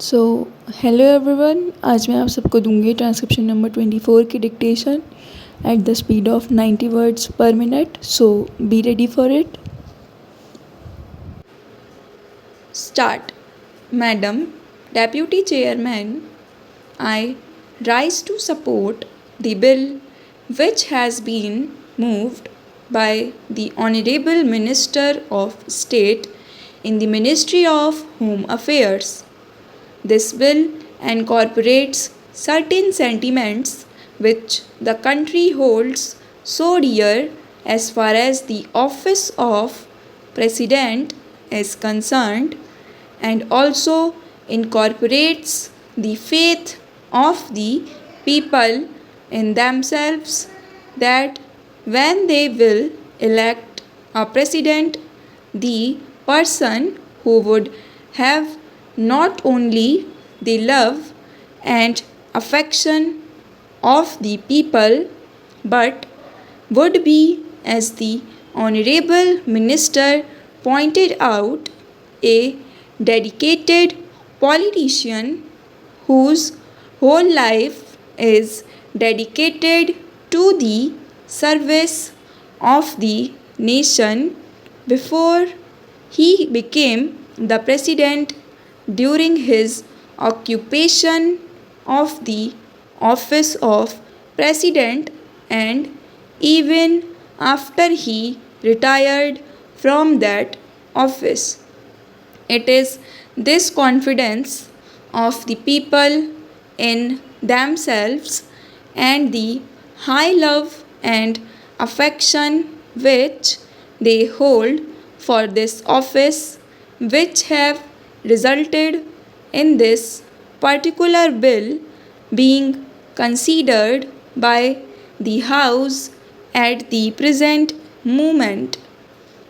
So hello everyone, आज मैं आप सबको दूंगी ट्रांसक्रिप्शन नंबर 24 की dictation at the speed of 90 words पर minute. So be ready for it. Start. Madam Deputy Chairman, I rise to support the bill which has been moved by the Honorable Minister of State in the Ministry of Home Affairs. This bill incorporates certain sentiments which the country holds so dear as far as the office of President is concerned, and also incorporates the faith of the people in themselves that when they will elect a president, the person who would have not only the love and affection of the people but would be, as the Honorable Minister pointed out, a dedicated politician whose whole life is dedicated to the service of the nation before he became the president, during his occupation of the office of president, and even after he retired from that office. It is this confidence of the people in themselves and the high love and affection which they hold for this office which have resulted in this particular bill being considered by the House at the present moment.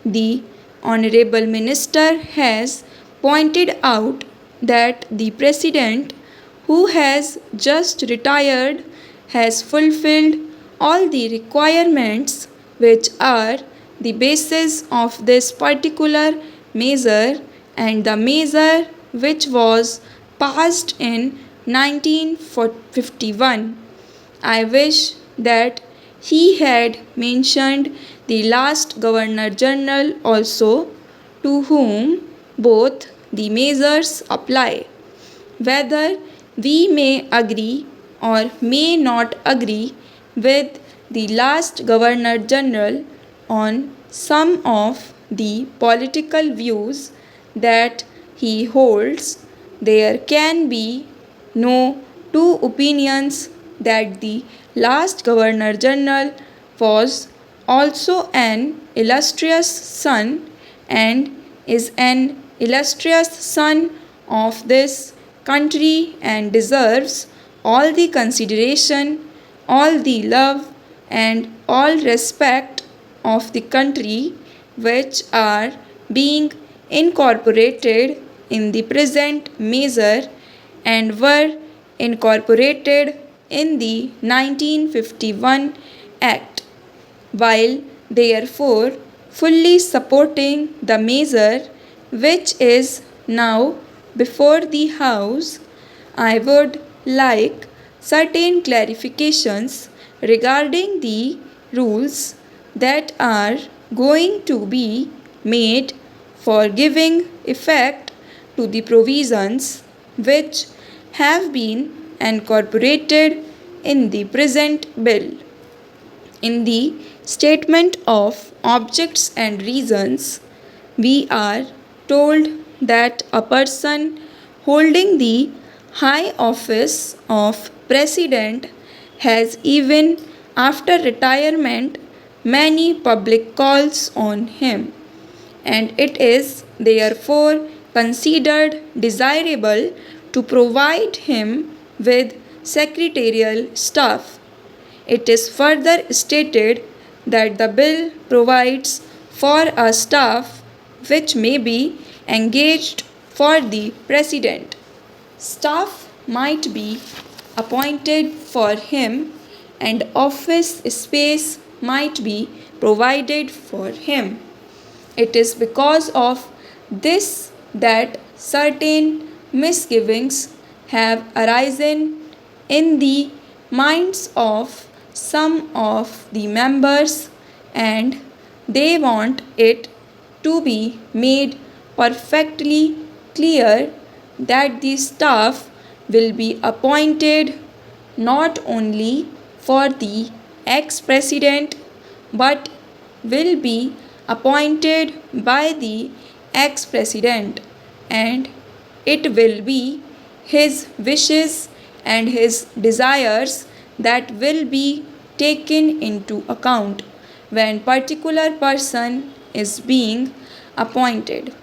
The Honorable Minister has pointed out that the President, who has just retired, has fulfilled all the requirements which are the basis of this particular measure, and the measure which was passed in 1951. I wish that he had mentioned the last Governor General also, to whom both the measures apply. Whether we may agree or may not agree with the last Governor General on some of the political views that he holds, there can be no two opinions that the last Governor General was also an illustrious son and is an illustrious son of this country and deserves all the consideration, all the love, and all respect of the country which are being incorporated in the present measure and were incorporated in the 1951 Act. While therefore fully supporting the measure which is now before the House, I would like certain clarifications regarding the rules that are going to be made for giving effect to the provisions which have been incorporated in the present bill. In the statement of objects and reasons, we are told that a person holding the high office of president has, even after retirement, many public calls on him, and it is therefore considered desirable to provide him with secretarial staff. It is further stated that the bill provides for a staff which may be engaged for the president. Staff might be appointed for him, and office space might be provided for him. It is because of this that certain misgivings have arisen in the minds of some of the members, and they want it to be made perfectly clear that the staff will be appointed not only for the ex-president but will be appointed by the ex-president, and it will be his wishes and his desires that will be taken into account when particular person is being appointed.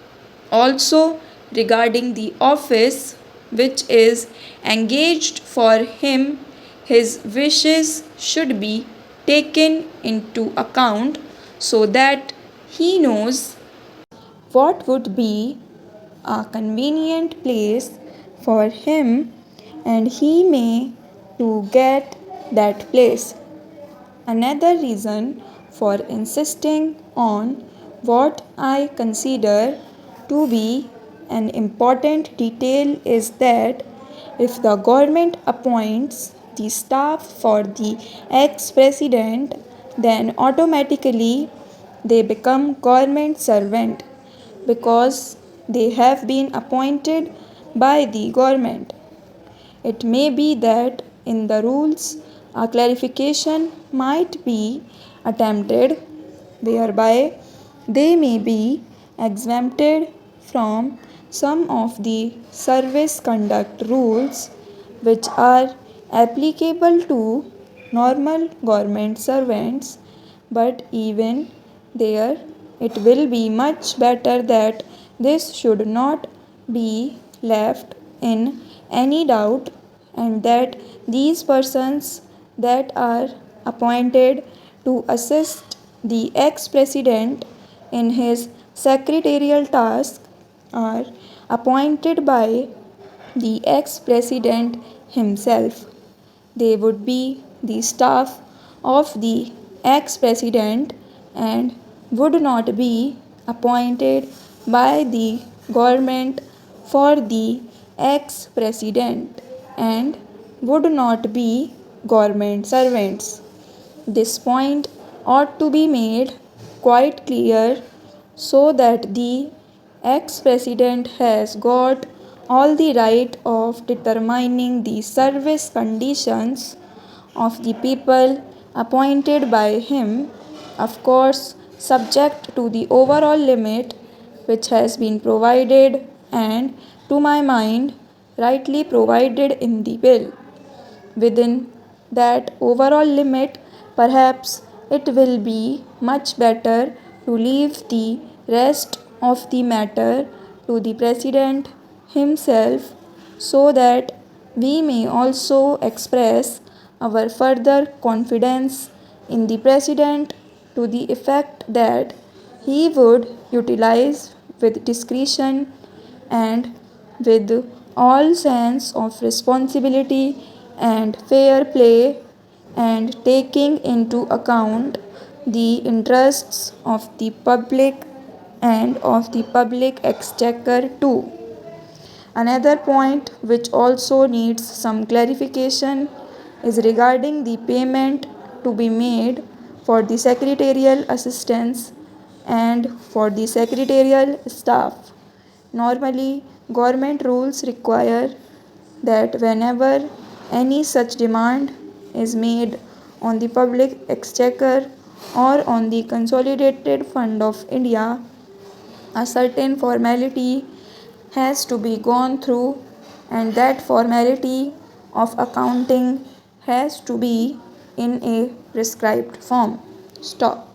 Also, regarding the office which is engaged for him, his wishes should be taken into account so that he knows what would be a convenient place for him and he may to get that place. Another reason for insisting on what I consider to be an important detail is that if the government appoints the staff for the ex president, then automatically they become government servant because they have been appointed by the government. It may be that in the rules a clarification might be attempted whereby they may be exempted from some of the service conduct rules which are applicable to normal government servants, but even there it will be much better that this should not be left in any doubt and that these persons that are appointed to assist the ex president in his secretarial task are appointed by the ex president himself. They would be the staff of the ex president and would not be appointed by the government for the ex president and would not be government servants. This point ought to be made quite clear so that the ex president has got all the right of determining the service conditions of the people appointed by him, of course, subject to the overall limit which has been provided and, to my mind, rightly provided in the bill. Within that overall limit, perhaps it will be much better to leave the rest of the matter to the President himself so that we may also express our further confidence in the President to the effect that he would utilize with discretion and with all sense of responsibility and fair play and taking into account the interests of the public and of the public exchequer too. Another point which also needs some clarification is regarding the payment to be made for the secretarial assistants and for the secretarial staff. Normally, government rules require that whenever any such demand is made on the public exchequer or on the consolidated fund of India, a certain formality has to be gone through, and that formality of accounting has to be in a prescribed form. Stop.